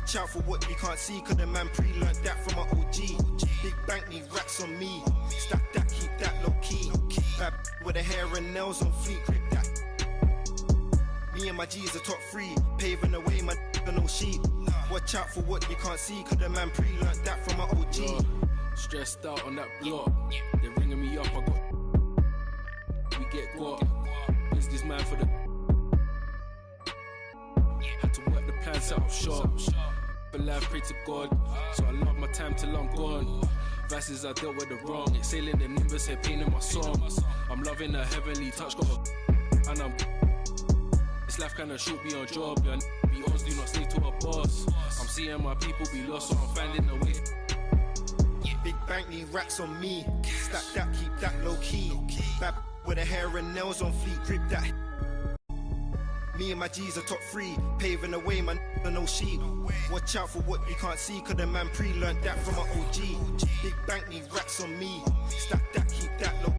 Watch out for what you can't see, cause the man pre-learned that from an OG. Big bank need racks on me. Stack that, keep that low key. Bad with the hair and nails on fleek, grip that. Me and my G's are top 3, paving the way, my no sheep. Watch out for what you can't see, cause the man pre-learned that from an OG. Stressed out on that block, they're ringing me up, I got. We get got. Business man for the. Had to work the plan, set up shop. But life, pray to God. So I love my time till I'm gone. Verses I dealt with the wrong. Exhaling the nimbus, here pain in my songs. I'm loving a heavenly touch, got a. And I'm. This life kinda short, be on job. Yeah, be odds, do not stay to a boss. I'm seeing my people be lost, so I'm finding a way. Big bank need racks on me. Stack that, keep that low key. Bad with the hair and nails on fleek, grip that. Me and my G's are top 3, paving the way, man, no sheep. Watch out for what you can't see, cause the man pre-learned that from an OG. Big bank need racks on me. Stack that, keep that low.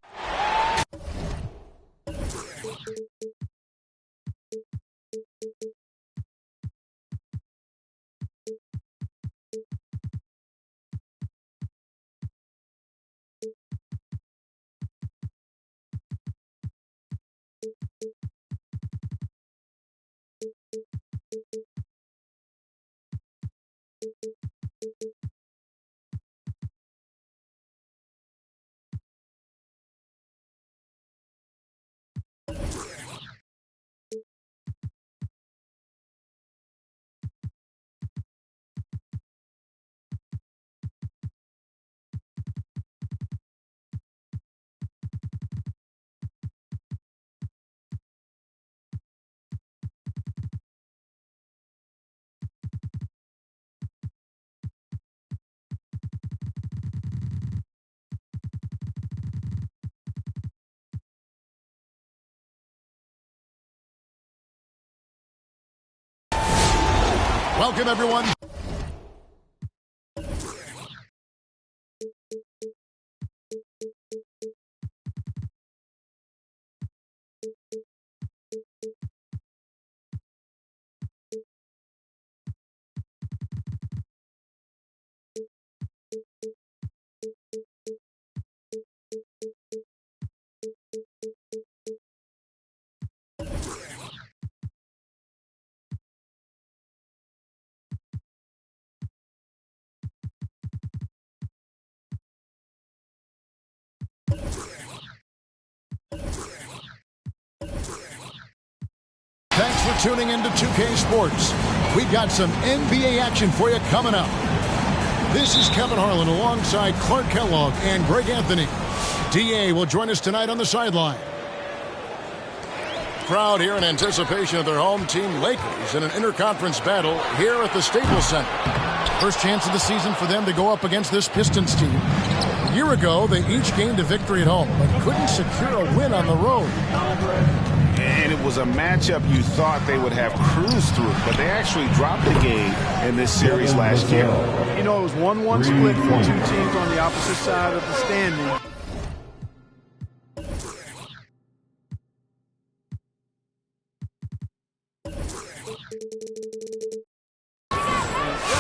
Welcome, everyone. Thanks for tuning into 2K Sports. We've got some NBA action for you coming up. This is Kevin Harlan alongside Clark Kellogg and Greg Anthony. DA will join us tonight on the sideline. Crowd here in anticipation of their home team, Lakers, in an interconference battle here at the Staples Center. First chance of the season for them to go up against this Pistons team. A year ago, they each gained a victory at home, but couldn't secure a win on the road. And it was a matchup you thought they would have cruised through, but they actually dropped the game in this series last year. You know, it was 1-1 split for two teams on the opposite side of the standing.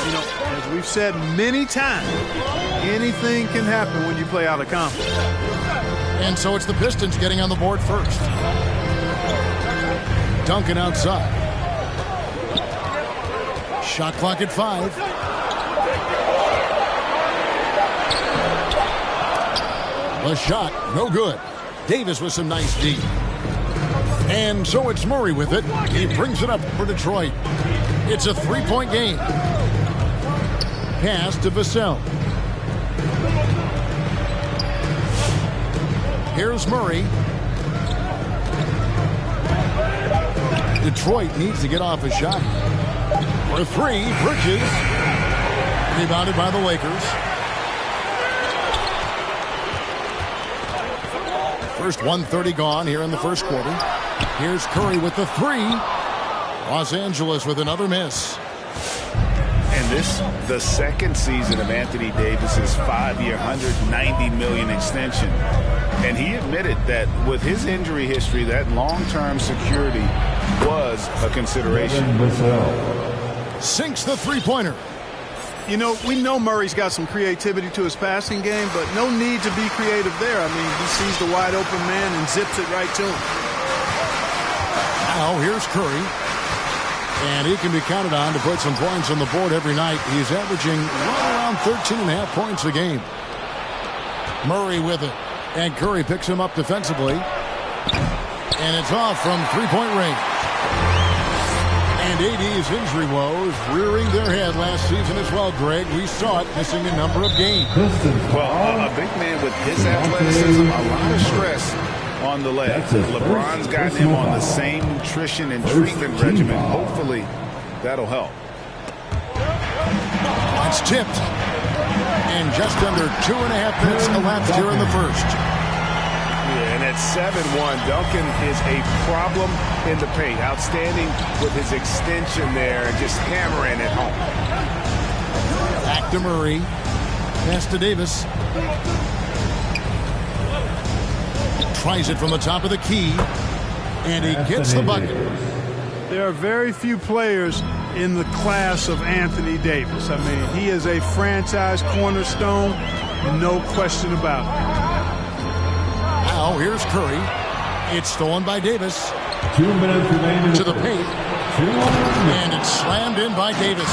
You know, as we've said many times, anything can happen when you play out of conference. And so it's the Pistons getting on the board first. Duncan outside. Shot clock at 5. The shot, no good. Davis with some nice D. And so it's Murray with it. He brings it up for Detroit. It's a 3-point game. Pass to Vassell. Here's Murray. Detroit needs to get off a shot. For 3, Bridges. Rebounded by the Lakers. First 1:30 gone here in the first quarter. Here's Curry with the 3. Los Angeles with another miss. And this, the second season of Anthony Davis's 5-year, $190 million extension. And he admitted that with his injury history, that long-term security was a consideration. sinks the three-pointer. You know, we know Murray's got some creativity to his passing game, but no need to be creative there. I mean, he sees the wide open man and zips it right to him. Now here's Curry. And he can be counted on to put some points on the board every night. He's averaging right around 13.5 points a game. Murray with it. And Curry picks him up defensively. And it's off from three-point range. And AD's injury woes rearing their head last season as well, Greg. We saw it missing a number of games. Well, a big man with his athleticism, a lot of stress on the leg. LeBron's gotten him on the same nutrition and treatment regimen. Hopefully, that'll help. It's tipped. And just under 2.5 minutes elapsed here in the first. Yeah, and at 7-1, Duncan is a problem in the paint. Outstanding with his extension there and just hammering it home. Back to Murray. Pass to Davis. Tries it from the top of the key. And he gets the bucket. There are very few players in the class of Anthony Davis. I mean, he is a franchise cornerstone, no question about it. Now here's Curry. It's stolen by Davis. 2 minutes remaining to the paint. And it's slammed in by Davis.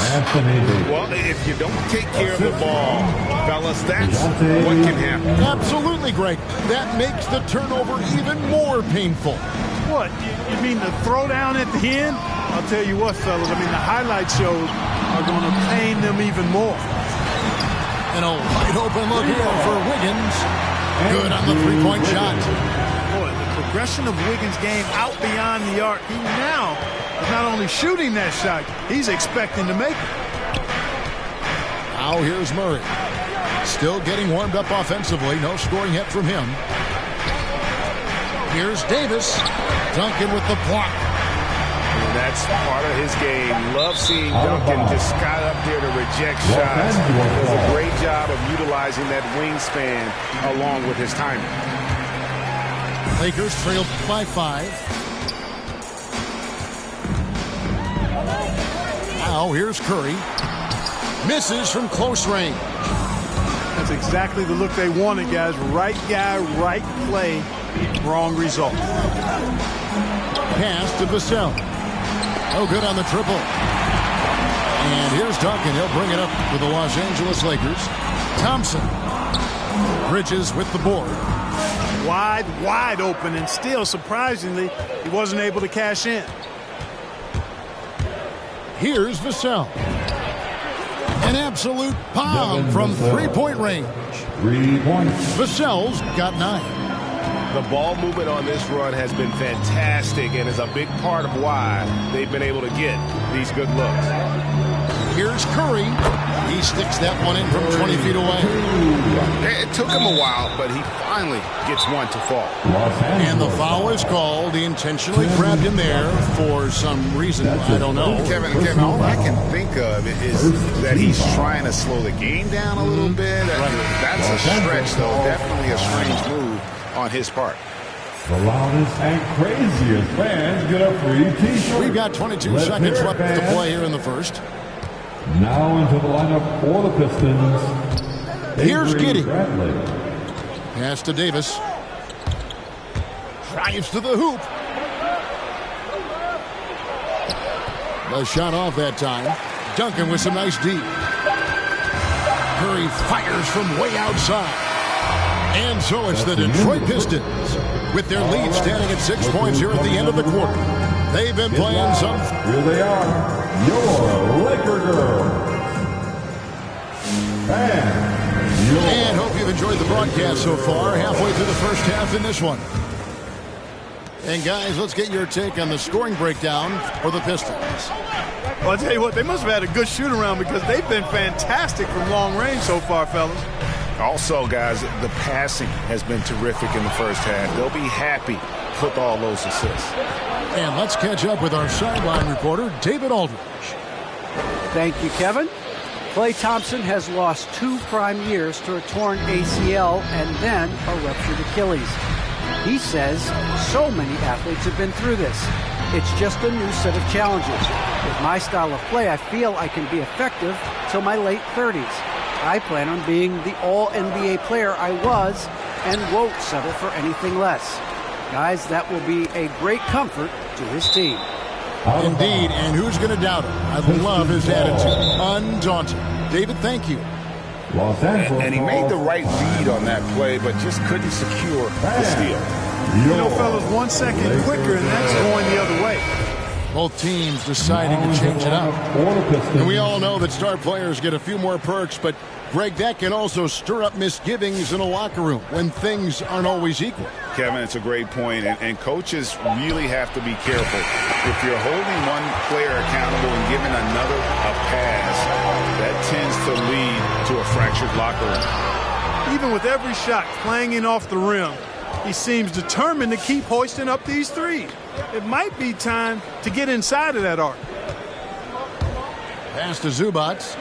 Well, if you don't take care of the ball, fellas, that's what can happen. Absolutely, Greg. That makes the turnover even more painful. What? You mean the throwdown at the end? I'll tell you what, fellas. I mean, the highlight shows are going to pain them even more. And a wide open look here for Wiggins. Good on the three-point shot. Boy, the progression of Wiggins' game out beyond the arc. He now is not only shooting that shot, he's expecting to make it. Now here's Murray. Still getting warmed up offensively. No scoring yet from him. Here's Davis. Duncan with the block. And that's part of his game. Love seeing Duncan just got up there to reject shots. Does a great job of utilizing that wingspan along with his timing. Lakers trailed by 5. Now here's Curry. Misses from close range. That's exactly the look they wanted, guys. Right guy, right play, wrong result. Pass to Vassell. No good on the triple. And here's Duncan. He'll bring it up for the Los Angeles Lakers. Thompson. Bridges with the board. Wide open, and still, surprisingly, he wasn't able to cash in. Here's Vassell. An absolute bomb from three-point range. 3 points. Vassell's got 9. The ball movement on this run has been fantastic and is a big part of why they've been able to get these good looks. Here's Curry. He sticks that one in from 20 feet away. It took him a while, but he finally gets one to fall. And the foul is called. He intentionally grabbed him there for some reason. I don't know. Kevin, all I can think of is that he's trying to slow the game down a little bit. That's a stretch, though. Definitely a strange move on his part. The loudest and craziest fans get a free T-shirt. We've got 22 seconds left to play here in the first. Now into the lineup for the Pistons. Here's Giddey. Bradley. Pass to Davis. Drives to the hoop. The shot off that time. Duncan with some nice deep. Curry fires from way outside. And so it's the Detroit Pistons with their lead standing at 6 points here at the end of the quarter. They've been playing some. Here they are, your Laker girls. And hope you've enjoyed the broadcast so far. Halfway through the first half in this one. And guys, let's get your take on the scoring breakdown for the Pistons. Well, I'll tell you what, they must have had a good shoot around because they've been fantastic from long range so far, fellas. Also, guys, the passing has been terrific in the first half. They'll be happy with all those assists. And let's catch up with our sideline reporter, David Aldridge. Thank you, Kevin. Klay Thompson has lost 2 prime years to a torn ACL and then a ruptured Achilles. He says so many athletes have been through this. It's just a new set of challenges. With my style of play, I feel I can be effective till my late 30s. I plan on being the all-NBA player I was and won't settle for anything less. Guys, that will be a great comfort to his team. Indeed, and who's going to doubt him? I love his attitude. Undaunted. David, thank you. And he made the right read on that play, but just couldn't secure the steal. You know, fellas, 1 second quicker, and that's going the other way. Both teams deciding to change it up. And we all know that star players get a few more perks, but Greg, that can also stir up misgivings in a locker room when things aren't always equal. Kevin, it's a great point, and coaches really have to be careful. If you're holding one player accountable and giving another a pass, that tends to lead to a fractured locker room. Even with every shot clanging off the rim, he seems determined to keep hoisting up these threes. It might be time to get inside of that arc. Pass to Zubac.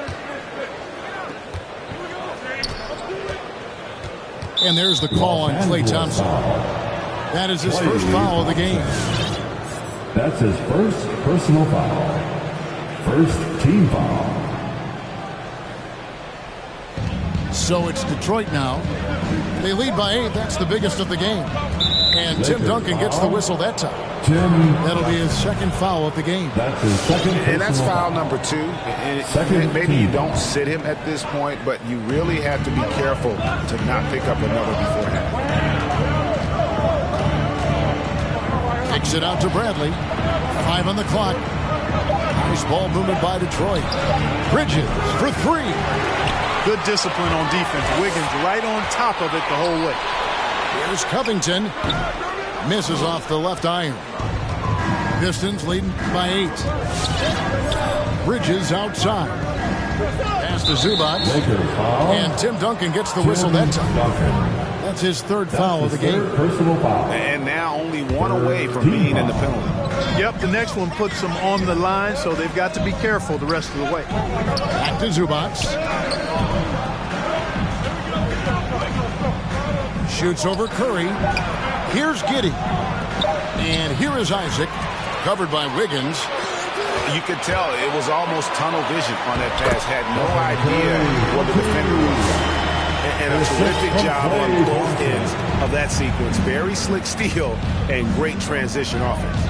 And there's the call on Klay Thompson. That is his first foul of the game. That's his first personal foul. First team foul. So it's Detroit now. They lead by 8. That's the biggest of the game. And Tim Duncan gets the whistle that time. That'll be his second foul of the game. That's his second. And that's foul number 2. And maybe you don't sit him at this point, but you really have to be careful to not pick up another beforehand. Kicks it out to Bradley. 5 on the clock. Nice ball movement by Detroit. Bridges for 3. Good discipline on defense. Wiggins right on top of it the whole way. Here's Covington. Misses off the left iron. Pistons leading by 8. Bridges outside. Pass to Zubac. And Tim Duncan gets the whistle that time. That's his third foul of the game. And now only 1 away from being in the penalty. Yep, the next one puts them on the line, so they've got to be careful the rest of the way. Back to Zubac. Shoots over Curry. Here's Giddey. And here is Isaac. Covered by Wiggins. You could tell it was almost tunnel vision on that pass. Had no idea what the defender was. And a terrific job on both ends of that sequence. Very slick steal and great transition offense.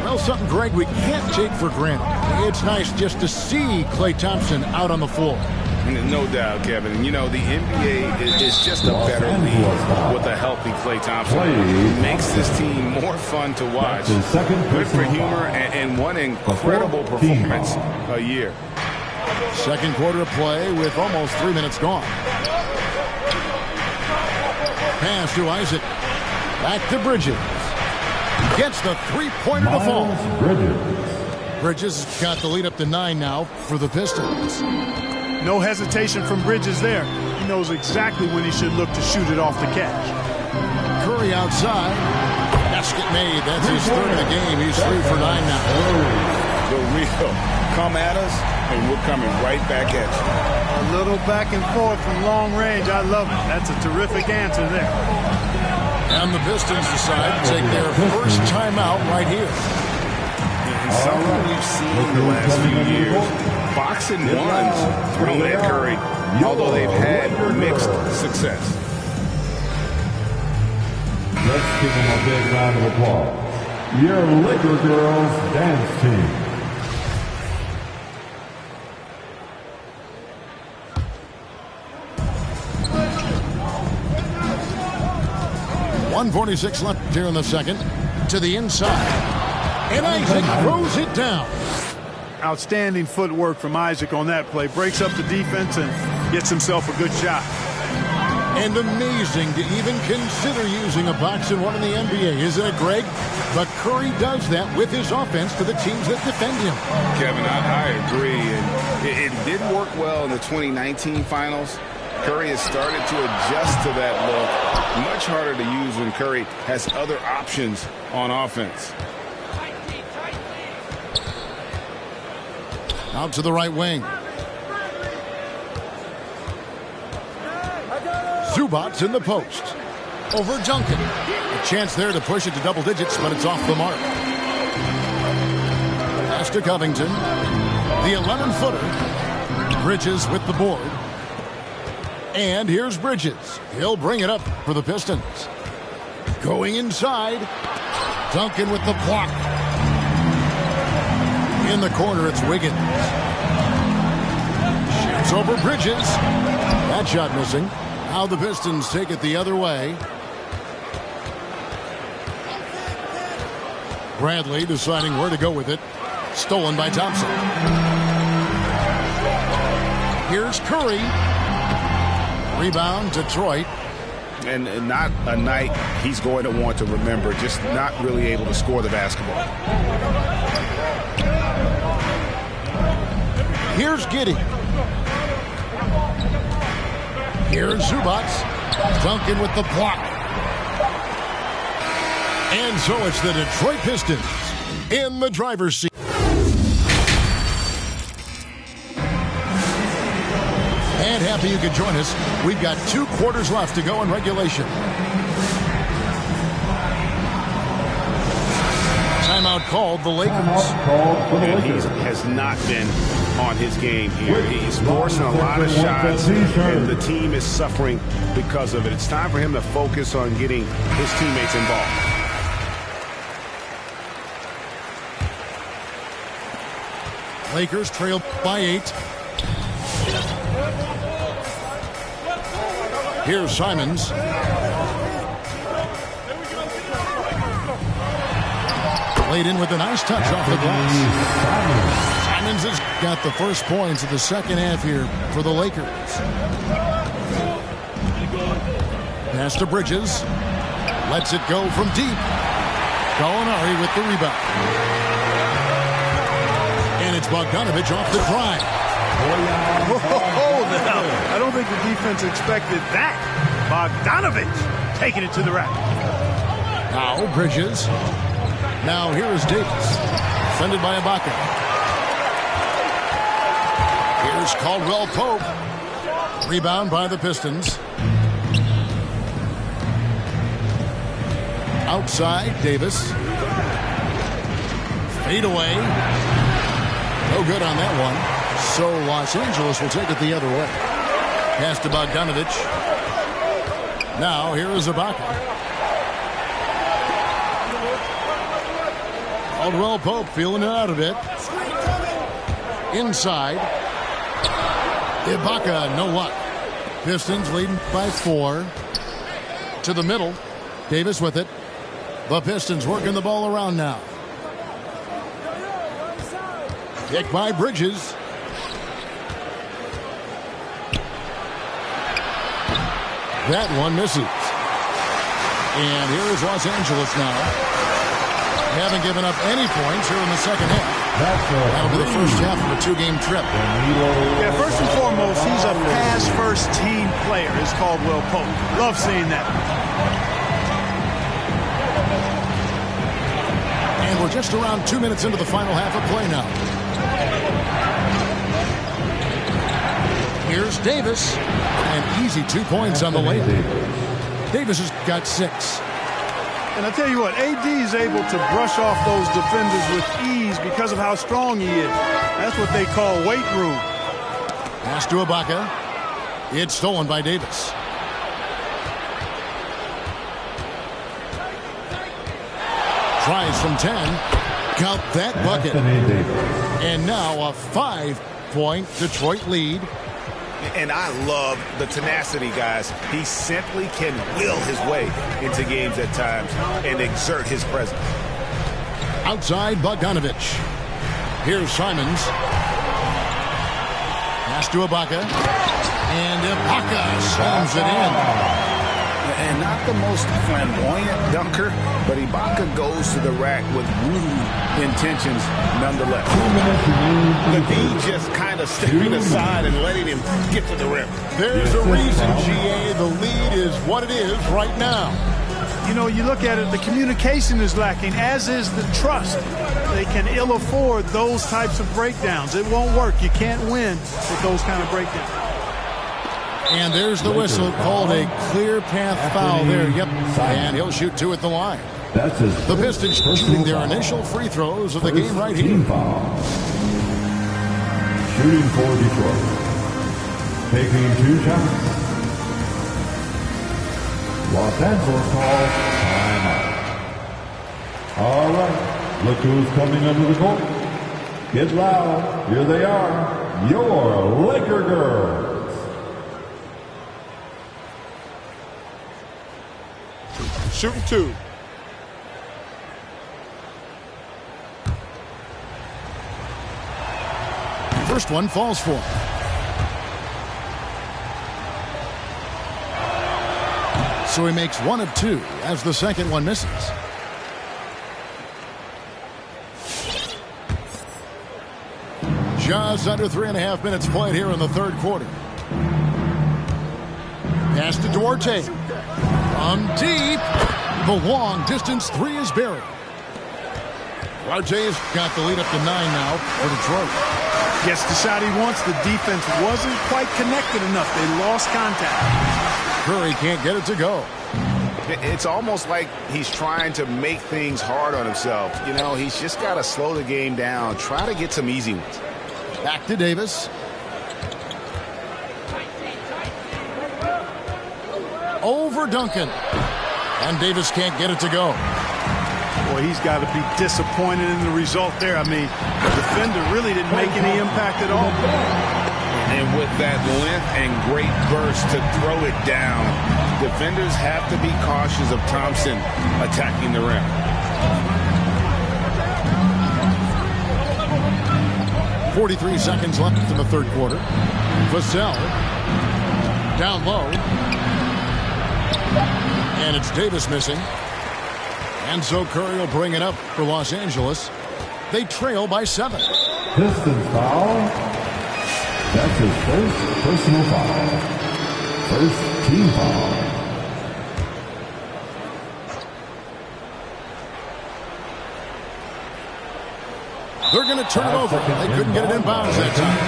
Well, something, Greg, we can't take for granted. It's nice just to see Klay Thompson out on the floor. No doubt, Kevin. And, you know, the NBA is just a better league with a healthy Klay Thompson. It makes this team more fun to watch. Good for humor and one incredible performance a year. Second quarter of play with almost 3 minutes gone. Pass to Isaac. Back to Bridges. Gets the three-pointer to fall. Bridges got the lead up to 9 now for the Pistons. No hesitation from Bridges there. He knows exactly when he should look to shoot it off the catch. Curry outside. Basket made. That's his third of the game. He's 3 for 9 now. The real come at us, and we're coming right back at you. A little back and forth from long range. I love it. That's a terrific answer there. And the Pistons decide to take their first timeout right here. And something we've seen the last few years. Boxing ones thrown at Curry, although they've had mixed success. Let's give them a big round of applause. Your Laker Girls Dance Team. .146 left here in the second. To the inside. And Isaac throws it down. Outstanding footwork from Isaac on that play. Breaks up the defense and gets himself a good shot. And amazing to even consider using a box and one in the NBA, isn't it, Greg? But Curry does that with his offense to the teams that defend him. Kevin, I agree. And it didn't work well in the 2019 finals. Curry has started to adjust to that look. Much harder to use when Curry has other options on offense. Out to the right wing. Zubac in the post. Over Duncan. A chance there to push it to double digits, but it's off the mark. to Covington. The 11-footer. Bridges with the board. And here's Bridges. He'll bring it up for the Pistons. Going inside. Duncan with the block. In the corner, it's Wiggins. Shoots over Bridges. That shot missing. Now the Pistons take it the other way. Bradley deciding where to go with it. Stolen by Thompson. Here's Curry. Rebound, Detroit. And not a night he's going to want to remember, just not really able to score the basketball. Here's Giddey. Here's Zubac. Duncan with the block. And so it's the Detroit Pistons in the driver's seat. And happy you could join us. We've got 2 quarters left to go in regulation. Timeout called the Lakers. And he has not been on his game here. He's forcing a lot of shots, and the team is suffering because of it. It's time for him to focus on getting his teammates involved. Lakers trail by 8. Here's Simons. Played in with a nice touch off the glass. Simons has got the first points of the second half here for the Lakers. Pass to Bridges. Lets it go from deep. Gallinari with the rebound. And it's Bogdanovich off the drive. I don't think the defense expected that. Bogdanovich taking it to the rack. Now Bridges. Now here is Davis. Defended by Ibaka. Here's Caldwell Pope. Rebound by the Pistons. Outside, Davis. Fade away. No good on that one. So Los Angeles will take it the other way. Pass to Bogdanovich. Now here is Ibaka. Caldwell Pope feeling it out a bit. Inside. Ibaka, no luck. Pistons leading by 4. To the middle. Davis with it. The Pistons working the ball around now. Kick by Bridges. That one misses. And here is Los Angeles now. Haven't given up any points here in the second half. That'll be the first half of a 2-game trip. Yeah, first and foremost, he's a pass-first team player, is Caldwell Pope. Love seeing that. And we're just around 2 minutes into the final half of play now. Here's Davis. An easy 2 points on the way. Davis has got 6. And I tell you what, AD is able to brush off those defenders with ease because of how strong he is. That's what they call weight room. Pass to Ibaka. It's stolen by Davis. Tries from 10. Count that bucket. And now a 5-point Detroit lead. And I love the tenacity, guys. He simply can will his way into games at times and exert his presence. Outside, Bogdanovich. Here's Simons. Pass to Ibaka. And Ibaka slams it in. And not the most flamboyant dunker, but Ibaka goes to the rack with rude intentions nonetheless. The D just kind of stepping aside and letting him get to the rim. There's a reason, GA, the lead is what it is right now. You know, you look at it, the communication is lacking, as is the trust. They can ill afford those types of breakdowns. It won't work. You can't win with those kind of breakdowns. And there's the whistle, called a clear path foul there. Yep, and he'll shoot 2 at the line. That's his The Pistons shooting their initial free throws of the game right here. Team foul. Shooting for Detroit. Taking 2 shots. Los Angeles calls timeout. All right, look who's coming under the court. Get loud. Here they are, your Laker girls. Shooting 2. First one falls for him. So he makes 1 of 2 as the second one misses. Just under 3.5 minutes played here in the third quarter. Pass to Duarte. From deep. The long distance 3 is buried. Duarte's got the lead up to 9 now for Detroit. Gets the shot he wants. The defense wasn't quite connected enough. They lost contact. Curry can't get it to go. It's almost like he's trying to make things hard on himself. You know, he's just got to slow the game down. Try to get some easy ones. Back to Davis. Over Duncan. And Davis can't get it to go. Boy, he's got to be disappointed in the result there. I mean, the defender really didn't make any impact at all. And with that length and great burst to throw it down, defenders have to be cautious of Thompson attacking the rim. .43 seconds left in the third quarter. Vassell down low. And it's Davis missing. And so Curry will bring it up for Los Angeles. They trail by 7. Pistons foul. That's his first personal foul. First team foul. They're going to turn it over. They couldn't get it in bounds that time.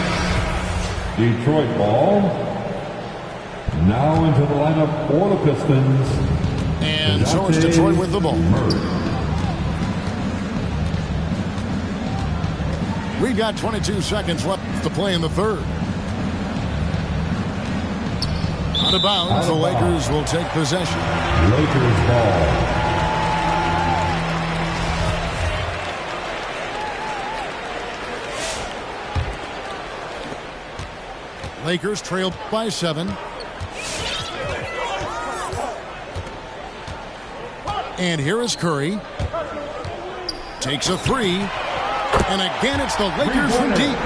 Detroit ball. Now into the lineup for the Pistons. And so it's Detroit with the ball. We've got 22 seconds left to play in the third. Out of bounds, the Lakers will take possession. Lakers ball. Lakers trail by 7. And here is Curry. Takes a 3. And again, it's the Lakers from deep.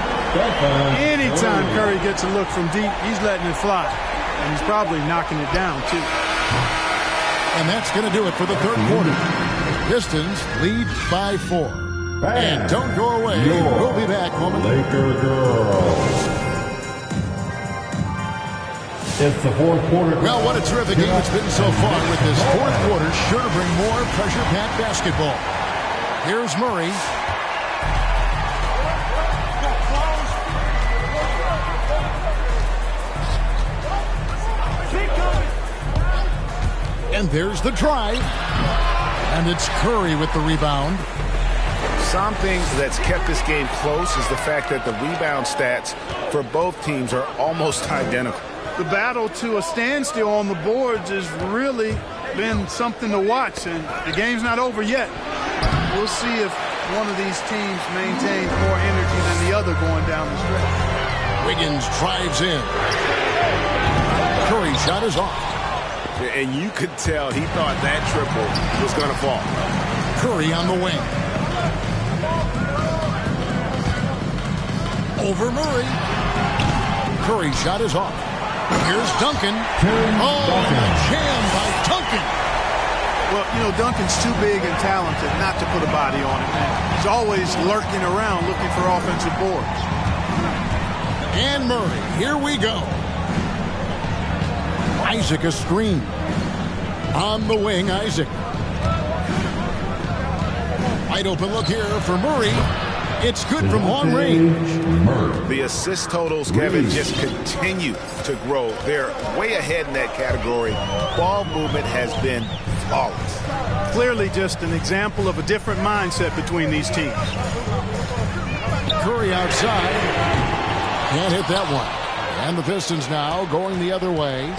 Anytime Curry gets a look from deep, he's letting it fly. And he's probably knocking it down, too. And that's going to do it for the third quarter. Pistons lead by 4. And don't go away. We'll be back momentarily. Laker girls. It's the fourth quarter. Well, what a terrific game it's been so far with this fourth quarter. Sure to bring more pressure-packed basketball. Here's Murray. And there's the drive. And it's Curry with the rebound. Something that's kept this game close is the fact that the rebound stats for both teams are almost identical. The battle to a standstill on the boards has really been something to watch, and the game's not over yet. We'll see if one of these teams maintains more energy than the other going down the stretch. Wiggins drives in. Curry shot is off. And you could tell he thought that triple was going to fall. Curry on the wing. Over Murray. Curry shot is off. Here's Duncan. A jam by Duncan. Well, you know, Duncan's too big and talented not to put a body on it, man. He's always lurking around looking for offensive boards. And Murray, here we go. Isaac a screen. On the wing, Isaac. Wide open look here for Murray. It's good from long range. The assist totals, Kevin, just continue to grow. They're way ahead in that category. Ball movement has been flawless. Clearly just an example of a different mindset between these teams. Curry outside. Can't hit that one. And the Pistons now going the other way.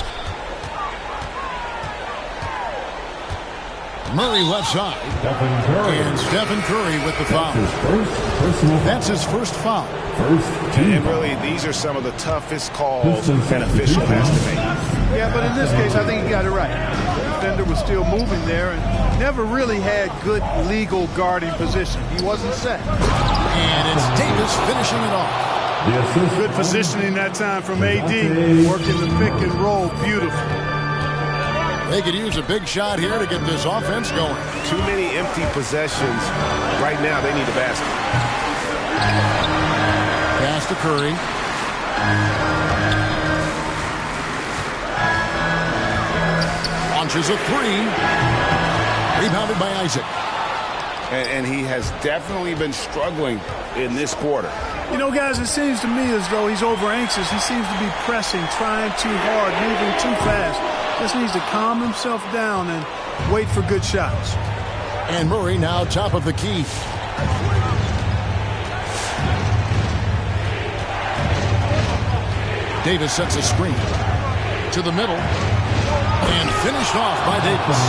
Murray left side. And Stephen Curry with the foul. That's his first foul. And really, these are some of the toughest calls an official has to make. Yeah, but in this case, I think he got it right. The defender was still moving there and never really had good legal guarding position. He wasn't set. And it's Davis finishing it off. Good positioning that time from AD. Working the pick and roll beautifully. They could use a big shot here to get this offense going. Too many empty possessions. Right now, they need a basket. Pass to Curry. Launches a three. Rebounded by Isaac. And he has definitely been struggling in this quarter. You know, guys, it seems to me as though he's over anxious. He seems to be pressing, trying too hard, moving too fast. Just needs to calm himself down and wait for good shots. And Murray now top of the key. Davis sets a screen to the middle and finished off by Davis.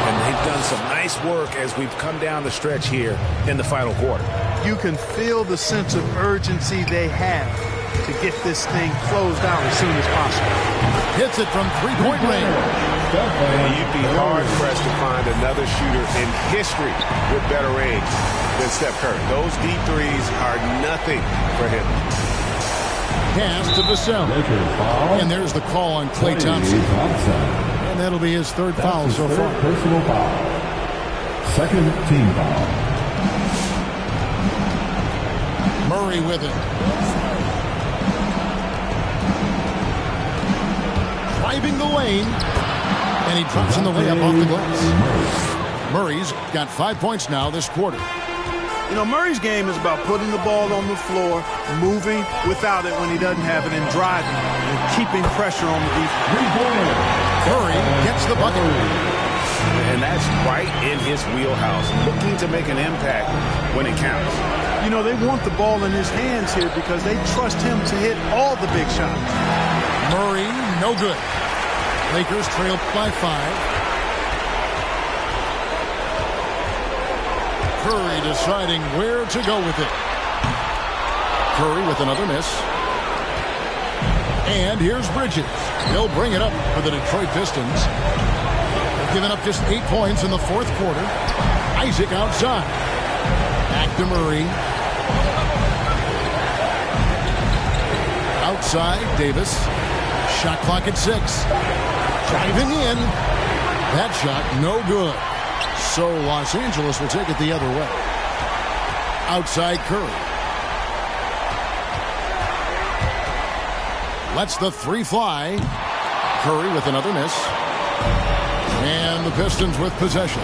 And they've done some nice work as we've come down the stretch here in the final quarter. You can feel the sense of urgency they have to get this thing closed out as soon as possible. Hits it from three-point range. And you'd be hard-pressed to find another shooter in history with better range than Steph Curry. Those deep threes are nothing for him. Pass to Vassell. And there's the call on Klay Thompson. And that'll be his third foul so far. Personal foul. Second team foul. Murray with it. Driving the lane. And he drops in the layup off the glass. Murray's got 5 points now this quarter. You know, Murray's game is about putting the ball on the floor, moving without it when he doesn't have it, and driving and keeping pressure on the defense. Curry gets the bucket. And that's right in his wheelhouse, looking to make an impact when it counts. You know, they want the ball in his hands here because they trust him to hit all the big shots. Murray, no good. Lakers trail by 5. Curry deciding where to go with it. Curry with another miss. And here's Bridges. He'll bring it up for the Detroit Pistons. They've given up just 8 points in the fourth quarter. Isaac outside. Back to Murray. Outside, Davis. Shot clock at 6. Driving in. That shot no good. So Los Angeles will take it the other way. Outside Curry. Lets the three fly. Curry with another miss. And the Pistons with possession.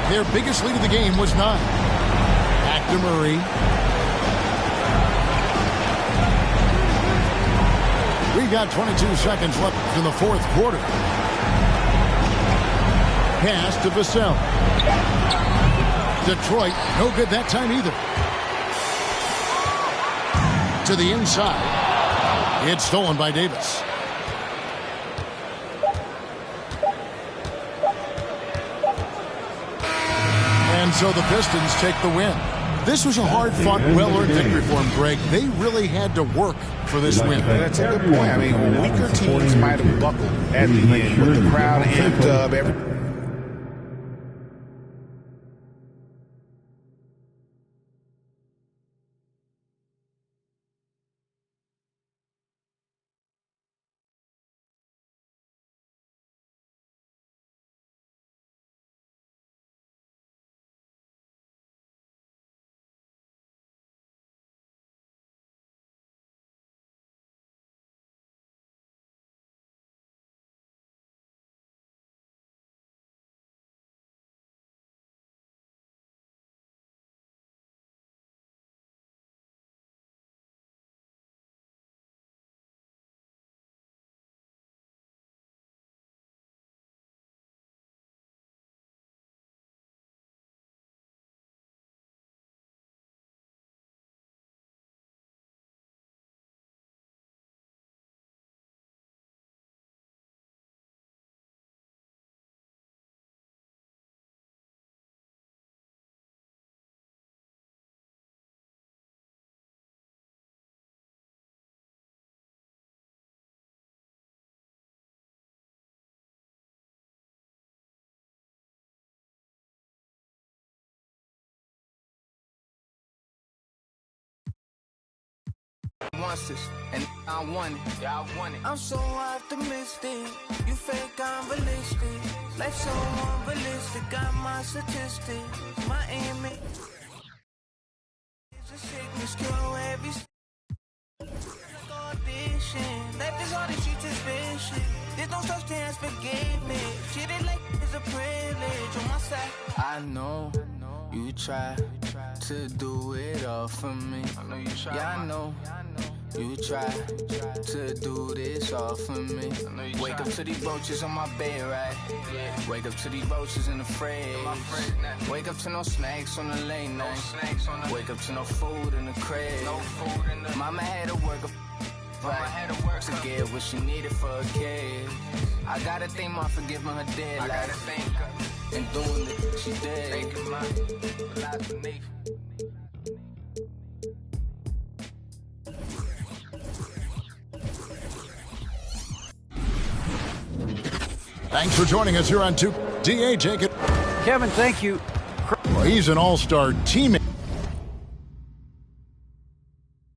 Their biggest lead of the game was 9. Back to Murray. We've got 22 seconds left in the fourth quarter. Pass to Vassell. Detroit, no good that time either. To the inside. It's stolen by Davis. And so the Pistons take the win. This was a hard-fought, well-earned victory for them, Greg. They really had to work for this win. That's a good point. I mean, weaker teams might have buckled at the end with the crowd amped up. monsters, and I won it. Yeah, I won it. I'm so optimistic. You fake, I'm realistic. Life so unrealistic. Got my statistics. My aim is a sickness, kill every audition. Life is hard to treat as vision. There's no such thing as forgiveness. Treat it like it's a privilege on my side. I know you try to do it all for me. I know you try. Yeah, I know. You try to do this all for me. Wake up to these roaches on my bed, right? Yeah. Wake up to these roaches in the fridge. Wake up to no snacks on the late night. Wake up to no food in the crib. Mama had to work right to get what she needed for a kid. I gotta thank Mom for giving her dead life. I gotta thank her and doing the she did. Thank Mom for life beneath. Thanks for joining us here on 2. D.A. Jacob. Kevin, thank you. Well, he's an all-star teammate.